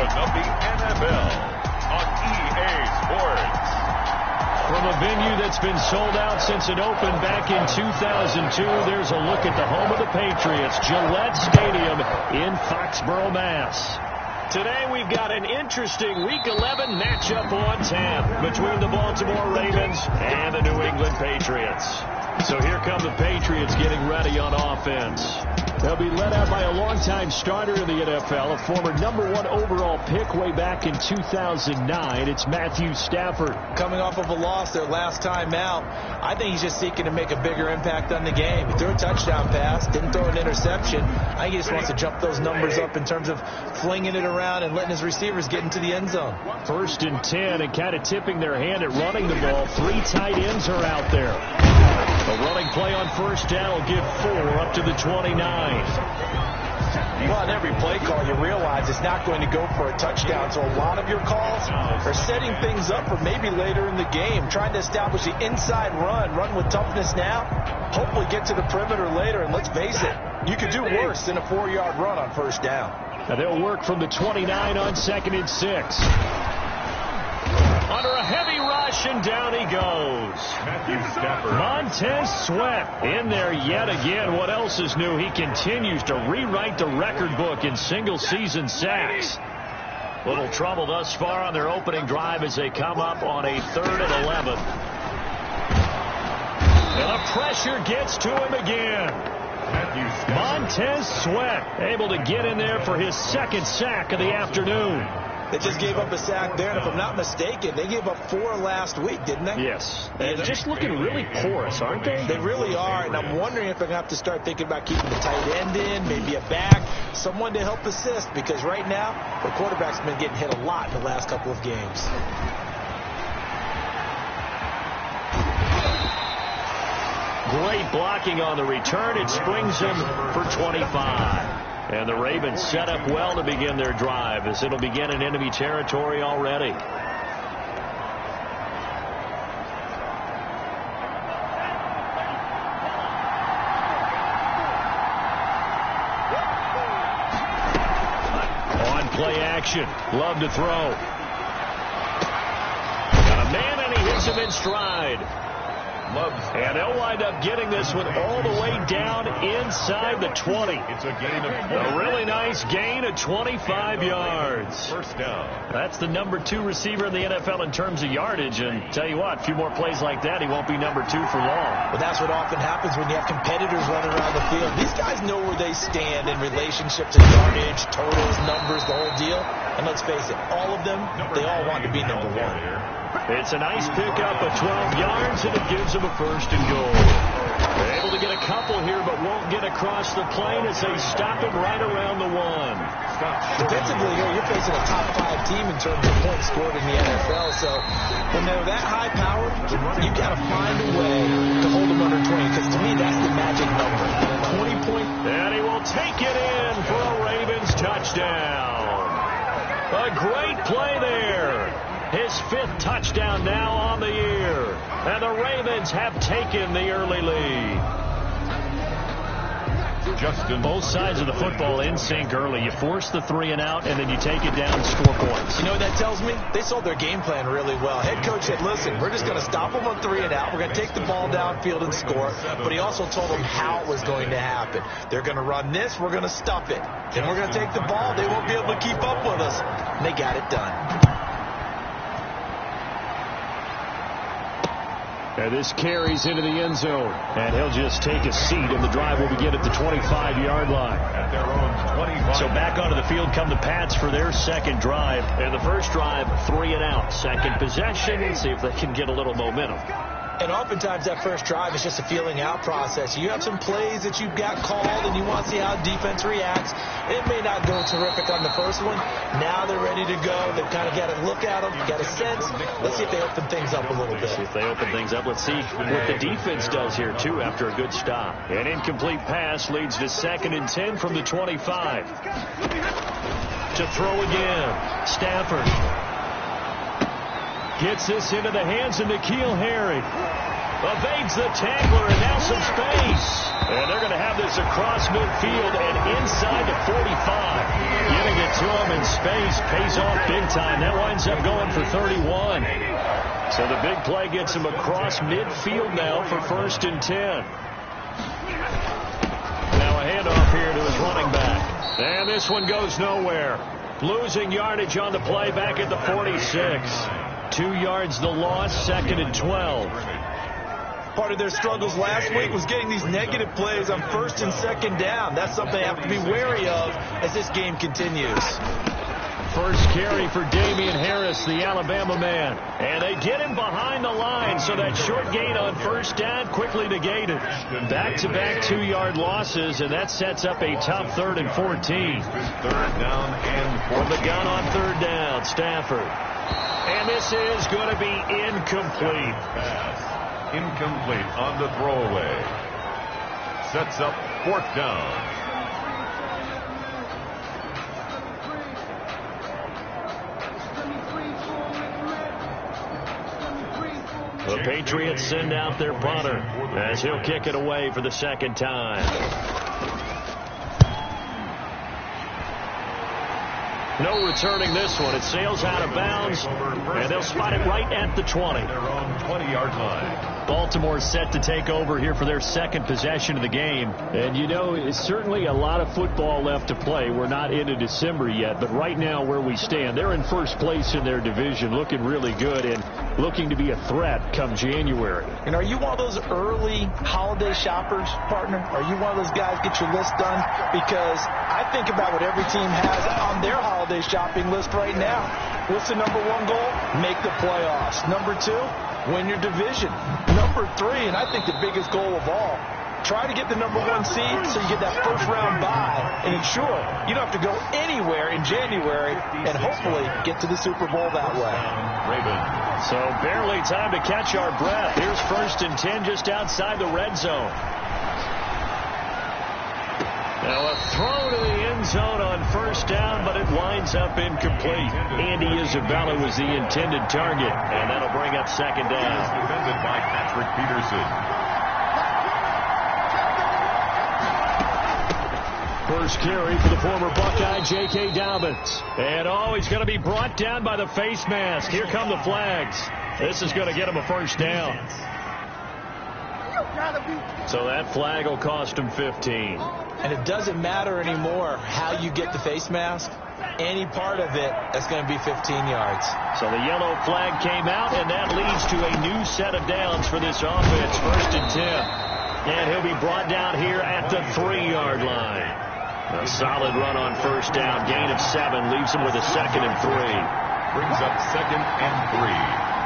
of the NFL on EA Sports. From a venue that's been sold out since it opened back in 2002, there's a look at the home of the Patriots, Gillette Stadium in Foxborough, Mass. Today we've got an interesting Week 11 matchup on tap between the Baltimore Ravens and the New England Patriots. So here come the Patriots getting ready on offense. They'll be led out by a longtime starter in the NFL, a former #1 overall pick way back in 2009. It's Matthew Stafford. Coming off of a loss their last time out, I think he's just seeking to make a bigger impact on the game. He threw a touchdown pass, didn't throw an interception. I think he just wants to jump those numbers up in terms of flinging it around and letting his receivers get into the end zone. 1st and 10, and kind of tipping their hand at running the ball. 3 tight ends are out there. A running play on 1st down will give 4 up to the 29. Well, on every play call, you realize it's not going to go for a touchdown. So a lot of your calls are setting things up for maybe later in the game, trying to establish the inside run with toughness now, hopefully get to the perimeter later. And let's face it, you could do worse than a 4-yard run on 1st down. Now they'll work from the 29 on 2nd and 6. Under a heavy rush, and down he goes. Montez Sweat in there yet again. What else is new? He continues to rewrite the record book in single-season sacks. Little trouble thus far on their opening drive as they come up on a 3rd and 11. And the pressure gets to him again. Montez Sweat able to get in there for his 2nd sack of the afternoon. They just gave up a sack there, and if I'm not mistaken, they gave up 4 last week, didn't they? Yes. And just looking really porous, aren't they? They really are, and I'm wondering if they're going to have to start thinking about keeping the tight end in, maybe a back, someone to help assist, because right now, the quarterback's been getting hit a lot in the last couple of games. Great blocking on the return. It springs him for 25. And the Ravens set up well to begin their drive, as it'll begin in enemy territory already. On play action. Love to throw. Got a man, and he hits him in stride. And they'll wind up getting this one all the way down inside the 20. It's a gain of a really nice gain of 25 yards. 1st down. That's the #2 receiver in the NFL in terms of yardage. And tell you what, a few more plays like that, he won't be #2 for long. Well, that's what often happens when you have competitors running around the field. These guys know where they stand in relationship to yardage, totals, numbers, the whole deal. And let's face it, all of them, they all want to be #1. It's a nice pickup of 12 yards, and it gives them a 1st and goal. They're able to get a couple here, but won't get across the plane as they stop him right around the 1. Defensively here, you're facing a top 5 team in terms of points scored in the NFL. So when they're that high powered, you've got to find a way to hold them under 20, because to me, that's the magic number. 20 points. And he will take it in for a Ravens touchdown. A great play there. His 5th touchdown now on the year. And the Ravens have taken the early lead. Justin, both sides of the football in sync early. You force the 3 and out, and then you take it down and score points. You know what that tells me? They sold their game plan really well. Head coach said, listen, we're just going to stop them on 3 and out. We're going to take the ball downfield and score. But he also told them how it was going to happen. They're going to run this. We're going to stuff it. Then we're going to take the ball. They won't be able to keep up with us. And they got it done. And this carries into the end zone. And he'll just take a seat, and the drive will begin at the 25-yard line. At their own 25. So back onto the field come the Pats for their 2nd drive. And the 1st drive, 3 and out. 2nd possession, and see if they can get a little momentum. And oftentimes that 1st drive is just a feeling out process. You have some plays that you've got called, and you want to see how defense reacts. It may not go terrific on the 1st one. Now they're ready to go. They've kind of got to look at them, got a sense. Let's see if they open things up a little bit. See if they open things up. Let's see what the defense does here, too, after a good stop. An incomplete pass leads to 2nd and 10 from the 25. To throw again. Stafford gets this into the hands of N'Keal Harry. Evades the tackler, and now some space. And they're going to have this across midfield and inside the 45. Getting it to him in space pays off big time. That winds up going for 31. So the big play gets him across midfield now for 1st and 10. Now a handoff here to his running back. And this one goes nowhere. Losing yardage on the play back at the 46. 2 yards the loss, 2nd and 12. Part of their struggles last week was getting these negative plays on 1st and 2nd down. That's something they have to be wary of as this game continues. First carry for Damian Harris, the Alabama man. And they get him behind the line, so that short gain on 1st down quickly negated. Back-to-back 2-yard losses, and that sets up a tough 3rd and 14. 3rd down and 14. From the gun on 3rd down, Stafford. And this is going to be incomplete. Pass. Incomplete on the throwaway. Sets up 4th down. The Patriots send out their punter as he'll kick it away for the 2nd time. No returning this one. It sails out of bounds, and they'll spot it right at the 20. Their own 20-yard line. Baltimore set to take over here for their 2nd possession of the game. And, you know, it's certainly a lot of football left to play. We're not into December yet, but right now where we stand, they're in 1st place in their division, looking really good and looking to be a threat come January. And are you one of those early holiday shoppers, partner? Are you one of those guys get your list done? Because I think about what every team has on their holiday shopping list right now. What's the number 1 goal? Make the playoffs. Number 2, win your division. Number 3, and I think the biggest goal of all, try to get the number 1 seed so you get that 1st round bye and ensure you don't have to go anywhere in January and hopefully get to the Super Bowl that way. So barely time to catch our breath. Here's 1st and 10 just outside the red zone. Now a throw to the end zone on 1st down, but it winds up incomplete. Andy Isabella was the intended target, and that'll bring up 2nd down. Defended by Patrick Peterson. First carry for the former Buckeye, J.K. Dobbins. And he's going to be brought down by the face mask. Here come the flags. This is going to get him a 1st down. So that flag will cost him 15. And it doesn't matter anymore how you get the face mask. Any part of it, that's going to be 15 yards. So the yellow flag came out, and that leads to a new set of downs for this offense. 1st and 10. And he'll be brought down here at the 3-yard line. A solid run on 1st down. Gain of 7 leaves him with a 2nd and 3. Brings up 2nd and 3.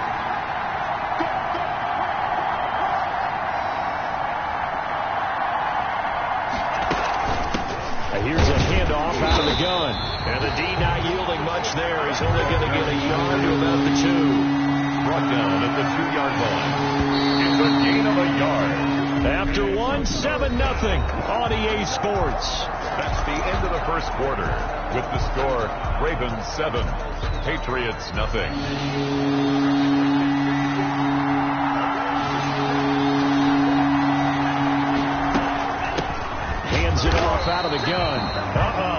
Here's a handoff out of the gun. And the D not yielding much there. He's only going to get a yard to about the 2. Brought down at the 2-yard line. It's a gain of a yard. After 7-0 on EA Sports. That's the end of the 1st quarter. With the score, Ravens 7, Patriots nothing. Hands it off out of the gun.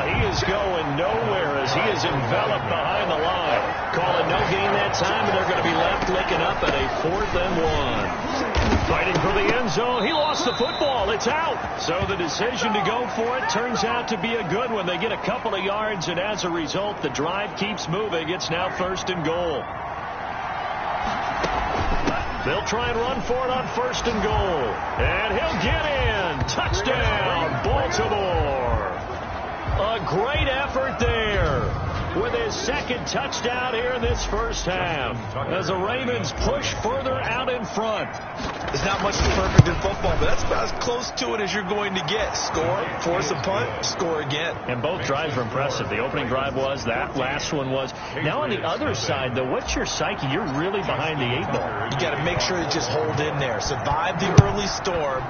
He is going nowhere as he is enveloped behind the line. Calling no gain that time, and they're going to be left licking up at a 4th and 1. Fighting for the end zone. He lost the football. It's out. So the decision to go for it turns out to be a good one. They get a couple of yards, and as a result, the drive keeps moving. It's now 1st and goal. They'll try and run for it on 1st and goal. And he'll get in. Touchdown, Baltimore. A great effort there with his 2nd touchdown here in this 1st half as the Ravens push further out in front. There's not much that's perfect in football, but that's about as close to it as you're going to get. Score, force a punt, score again. And both drives were impressive. The opening drive was, that last one was. Now on the other side, though, what's your psyche? You're really behind the 8 ball. You got to make sure you just hold in there. Survive the early storm,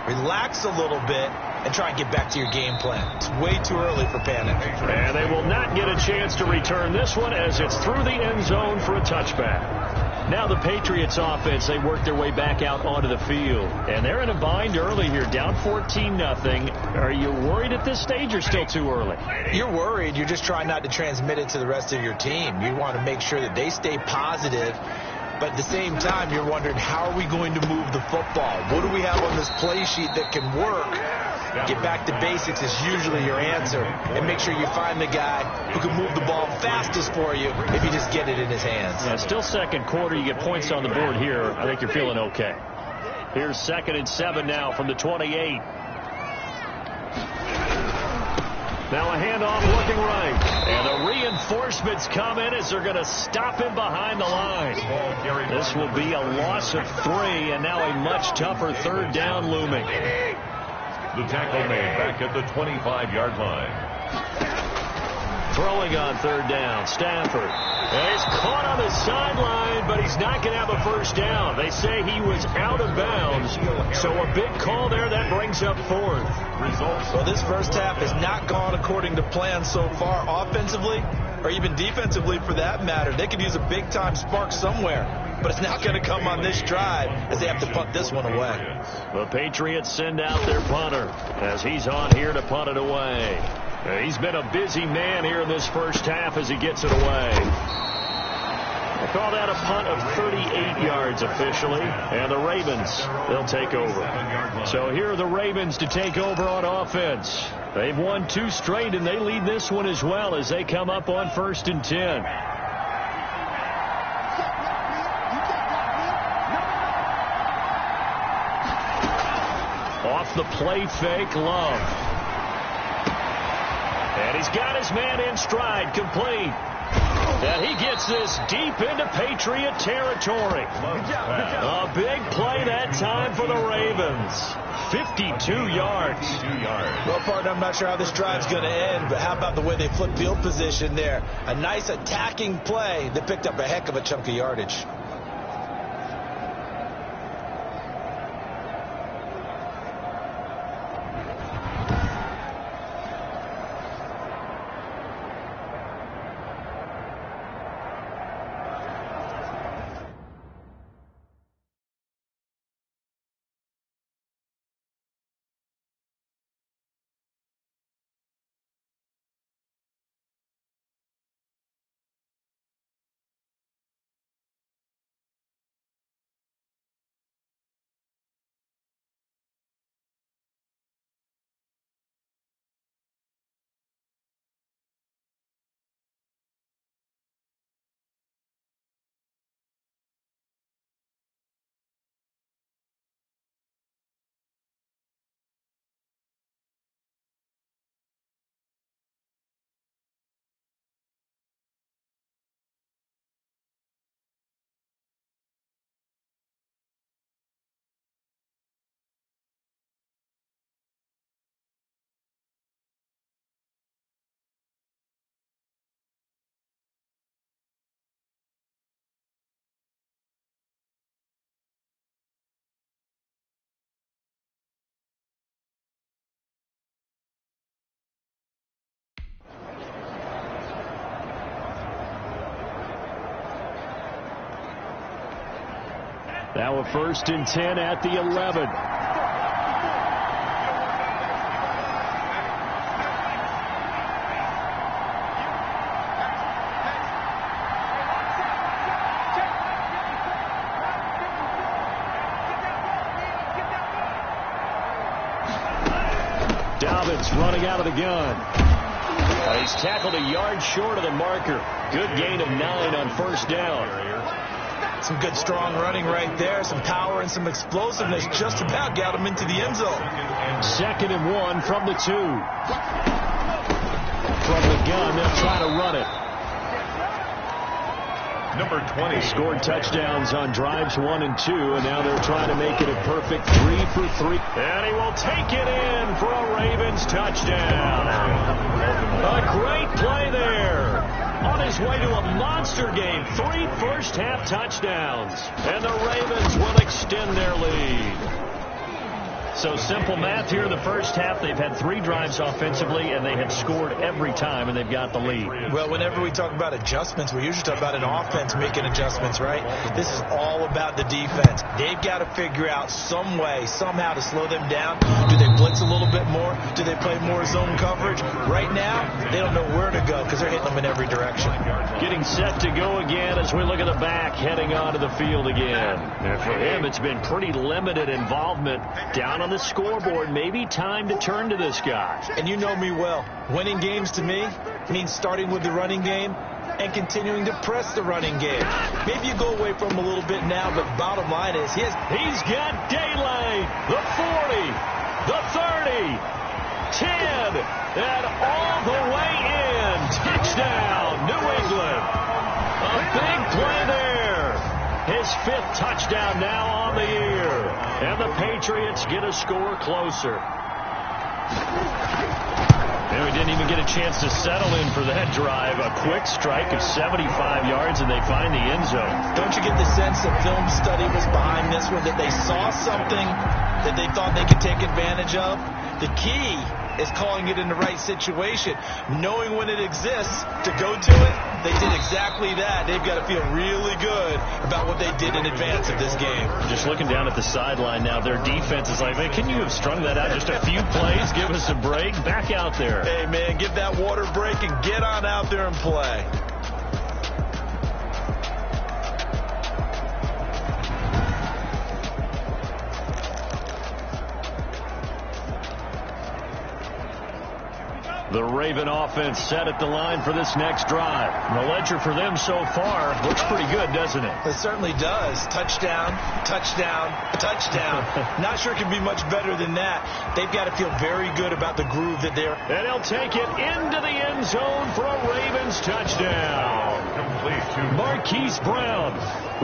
relax a little bit, and try and get back to your game plan. It's way too early for panic. And they will not get a chance to return this one as it's through the end zone for a touchback. Now the Patriots offense, they work their way back out onto the field. And they're in a bind early here, down 14-0. Are you worried at this stage or still too early? You're worried. You're just trying not to transmit it to the rest of your team. You want to make sure that they stay positive. But at the same time, you're wondering, how are we going to move the football? What do we have on this play sheet that can work? Get back to basics is usually your answer. And make sure you find the guy who can move the ball fastest for you if you just get it in his hands. Yeah, still second quarter. You get points on the board here. I think you're feeling okay. Here's 2nd and 7 now from the 28. Now a handoff looking right. And the reinforcements come in as they're going to stop him behind the line. This will be a loss of 3, and now a much tougher 3rd down looming. The tackle made back at the 25-yard line. Throwing on 3rd down, Stafford. And he's caught on the sideline, but he's not going to have a first down. They say he was out of bounds, so a big call there that brings up 4th. Well, this first half has not gone according to plan so far offensively, or even defensively for that matter. They could use a big-time spark somewhere. But it's not going to come on this drive as they have to punt this one away. The Patriots send out their punter as he's on here to punt it away. He's been a busy man here in this first half as he gets it away. They call that a punt of 38 yards officially. And the Ravens, they'll take over. So here are the Ravens to take over on offense. They've won 2 straight, and they lead this one as well as they come up on 1st and 10. Off the play fake, Love. And he's got his man in stride, complete. And he gets this deep into Patriot territory. A big play that time for the Ravens. 52 yards. Well, partner, I'm not sure how this drive's going to end, but how about the way they flip field position there? A nice attacking play that picked up a heck of a chunk of yardage. Now a 1st and 10 at the 11. Dobbins running out of the gun. He's tackled a yard short of the marker. Good gain of 9 on 1st down. Some good strong running right there. Some power and some explosiveness just about got him into the end zone. 2nd and 1 from the 2. From the gun, they'll try to run it. Number 20. Scored touchdowns on drives 1 and 2, and now they're trying to make it a perfect 3 for 3. And he will take it in for a Ravens touchdown. A great play there. On his way to a monster game, 3 first-half touchdowns. And the Ravens will extend their lead. So simple math here in the first half. They've had 3 drives offensively, and they have scored every time, and they've got the lead. Well, whenever we talk about adjustments, we usually talk about an offense making adjustments, right? This is all about the defense. They've got to figure out some way, somehow to slow them down. Do they blitz a little bit more? Do they play more zone coverage? Right now, they don't know where to go because they're hitting them in every direction. Getting set to go again as we look at the back, heading onto the field again. And for him, it's been pretty limited involvement down on the scoreboard. Maybe time to turn to this guy. And you know me well. Winning games to me means starting with the running game and continuing to press the running game. Maybe you go away from him a little bit now, but bottom line is he's got daylight. The 40, the 30, 10, and all the way in. Touchdown, New England. A big play there. His 5th touchdown now on the year. And the Patriots get a score closer. And we didn't even get a chance to settle in for that drive. A quick strike of 75 yards, and they find the end zone. Don't you get the sense that film study was behind this one, that they saw something that they thought they could take advantage of? The key is calling it in the right situation, knowing when it exists to go to it. They did exactly that. They've got to feel really good about what they did in advance of this game. Just looking down at the sideline now, their defense is like, man, can you have strung that out just a few plays? Give us a break. Back out there. Hey, man, give that water break and get on out there and play. The Raven offense set at the line for this next drive. The ledger for them so far looks pretty good, doesn't it? It certainly does. Touchdown, touchdown, touchdown. Not sure it can be much better than that. They've got to feel very good about the groove that they're... And he'll take it into the end zone for a Ravens touchdown. Complete to Marquise Brown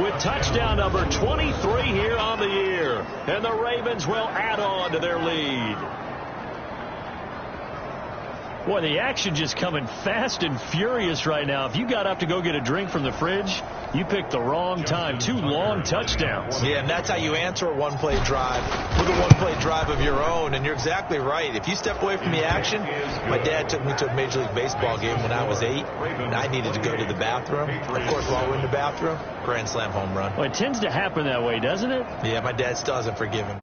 with touchdown number 23 here on the year. And the Ravens will add on to their lead. Boy, the action just coming fast and furious right now. If you got up to go get a drink from the fridge, you picked the wrong time. 2 long touchdowns. Yeah, and that's how you answer a one-play drive with a one-play drive of your own. And you're exactly right. If you step away from the action, my dad took me to a Major League Baseball game when I was 8, and I needed to go to the bathroom. Of course, while we're in the bathroom, grand slam home run. Well, it tends to happen that way, doesn't it? Yeah, my dad still hasn't forgiven me.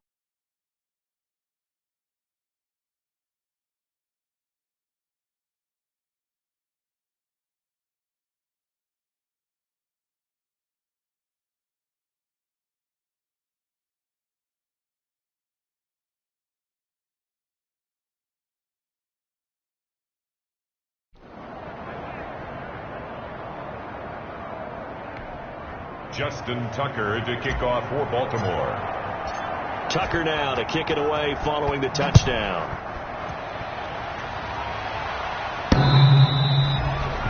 Justin Tucker to kick off for Baltimore. Tucker now to kick it away following the touchdown.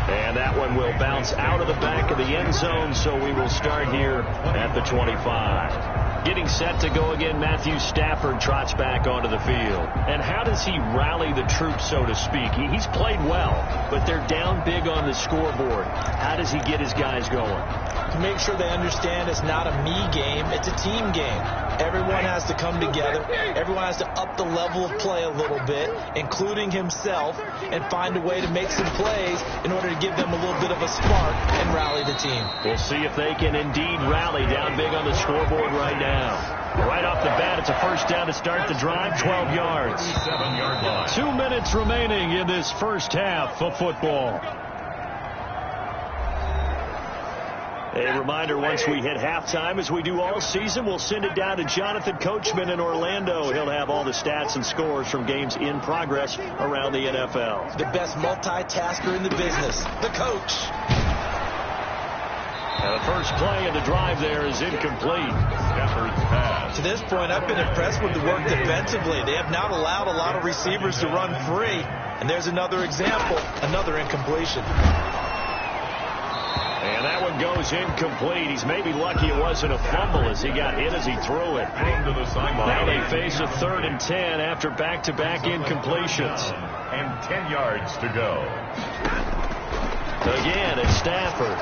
And that one will bounce out of the back of the end zone, so we will start here at the 25. Getting set to go again, Matthew Stafford trots back onto the field. And how does he rally the troops, so to speak? He's played well, but they're down big on the scoreboard. How does he get his guys going? To make sure they understand it's not a me game, it's a team game. Everyone has to come together. Everyone has to up the level of play a little bit, including himself, and find a way to make some plays in order to give them a little bit of a spark and rally the team. We'll see if they can indeed rally down big on the scoreboard right now. Right off the bat, it's a first down to start the drive, 12 yards. 7-yard line. 2 minutes remaining in this first half of football. A reminder, once we hit halftime, as we do all season, we'll send it down to Jonathan Coachman in Orlando. He'll have all the stats and scores from games in progress around the NFL. The best multitasker in the business, the coach. And the first play of the drive there is incomplete. Stafford's pass. To this point, I've been impressed with the work defensively. They have not allowed a lot of receivers to run free. And there's another example, another incompletion. And that one goes incomplete. He's maybe lucky it wasn't a fumble as he got hit as he threw it. To the sideline. Now they face a 3rd and 10 after back-to-back incompletions. And 10 yards to go. Again, it's Stafford.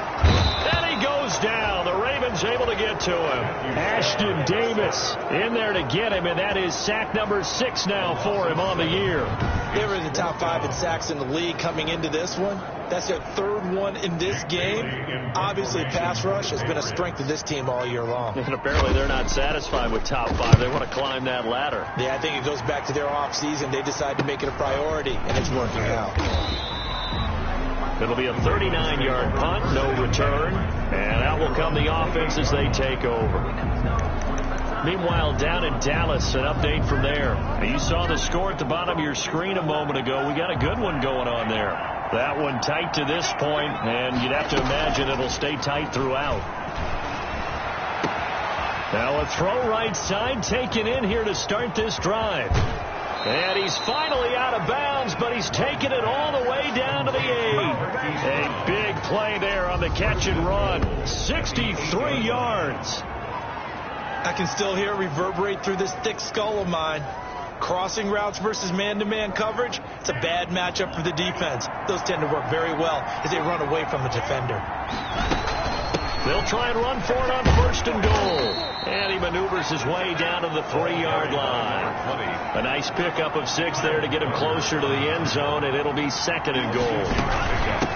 And he goes down. The Ravens Ravens able to get to him. Ashton Davis in there to get him, and that is sack number 6 now for him on the year. They were in the top 5 in sacks in the league coming into this one. That's their 3rd one in this game. Obviously, pass rush has been a strength of this team all year long. And apparently they're not satisfied with top 5. They want to climb that ladder. Yeah, I think it goes back to their offseason. They decided to make it a priority, and it's working out. It'll be a 39-yard punt, no return, and out will come the offense as they take over. Meanwhile, down in Dallas, an update from there. You saw the score at the bottom of your screen a moment ago. We got a good one going on there. That one tight to this point, and you'd have to imagine it'll stay tight throughout. Now a throw right side taken in here to start this drive. And he's finally out of bounds, but he's taken it all the way down to the 8. A big play there on the catch and run. 63 yards. I can still hear it reverberate through this thick skull of mine. Crossing routes versus man-to-man coverage, it's a bad matchup for the defense. Those tend to work very well as they run away from the defender. They'll try and run for it on 1st and goal. And he maneuvers his way down to the 3-yard line. A nice pickup of 6 there to get him closer to the end zone, and it'll be 2nd and goal.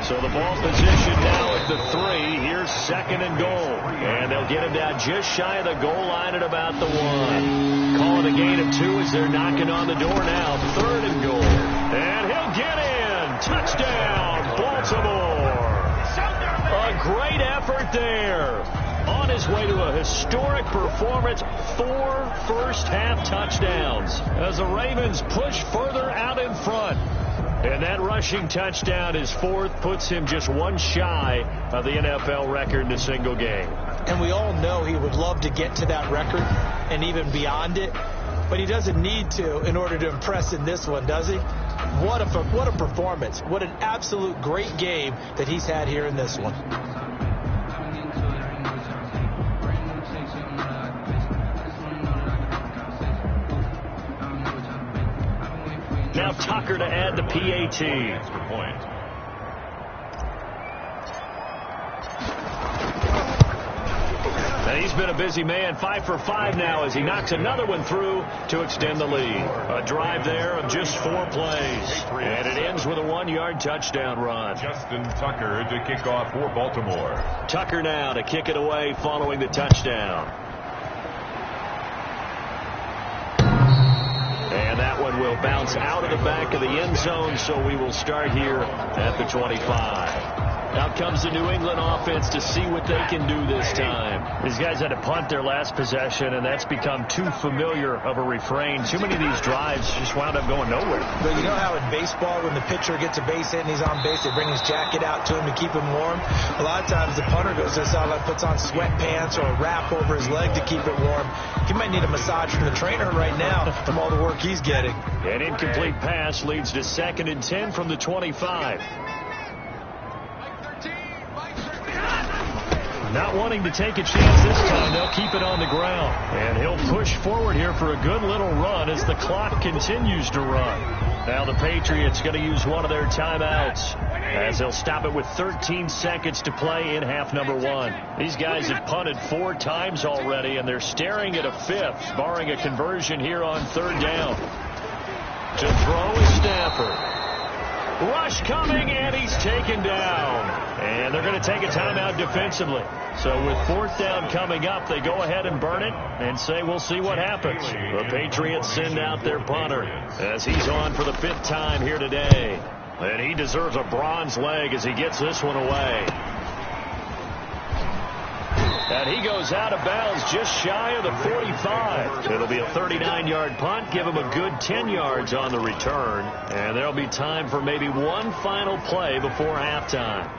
So the ball position now at the 3. Here's 2nd and goal. And they'll get him down just shy of the goal line at about the 1. Calling a gain of 2 as they're knocking on the door now. 3rd and goal. And he'll get in. Touchdown, Baltimore. A great effort there. On his way to a historic performance, 4 first-half touchdowns as the Ravens push further out in front. And that rushing touchdown, his 4th, puts him just 1 shy of the NFL record in a single game. And we all know he would love to get to that record and even beyond it, but he doesn't need to in order to impress in this one, does he? What a performance. What an absolute great game that he's had here in this one. Now Tucker to add the PAT. And he's been a busy man, 5 for 5 now as he knocks another one through to extend the lead. A drive there of just 4 plays. And it ends with a 1-yard touchdown run. Justin Tucker to kick off for Baltimore. Tucker now to kick it away following the touchdown. And that one will bounce out of the back of the end zone, so we will start here at the 25. Out comes the New England offense to see what they can do this time. These guys had to punt their last possession, and that's become too familiar of a refrain. Too many of these drives just wound up going nowhere. But you know how in baseball, when the pitcher gets a base hit and he's on base, they bring his jacket out to him to keep him warm? A lot of times the punter goes to the sideline, puts on sweatpants or a wrap over his leg to keep it warm. He might need a massage from the trainer right now from all the work he's getting. An incomplete pass leads to 2nd and 10 from the 25. Not wanting to take a chance this time, they'll keep it on the ground. And he'll push forward here for a good little run as the clock continues to run. Now the Patriots going to use one of their timeouts as they'll stop it with 13 seconds to play in half number 1. These guys have punted 4 times already, and they're staring at a 5th, barring a conversion here on 3rd down. To throw is Stafford. Rush coming, and he's taken down. And they're going to take a timeout defensively. So with 4th down coming up, they go ahead and burn it and say we'll see what happens. The Patriots send out their punter as he's on for the 5th time here today. And he deserves a bronze leg as he gets this one away. And he goes out of bounds just shy of the 45. It'll be a 39-yard punt. Give him a good 10 yards on the return. And there'll be time for maybe one final play before halftime.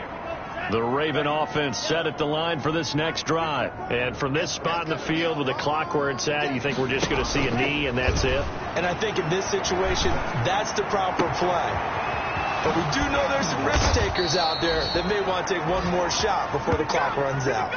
The Raven offense set at the line for this next drive. And from this spot in the field with the clock where it's at, you think we're just going to see a knee and that's it? And I think in this situation, that's the proper play. But we do know there's some risk takers out there that may want to take one more shot before the clock runs out.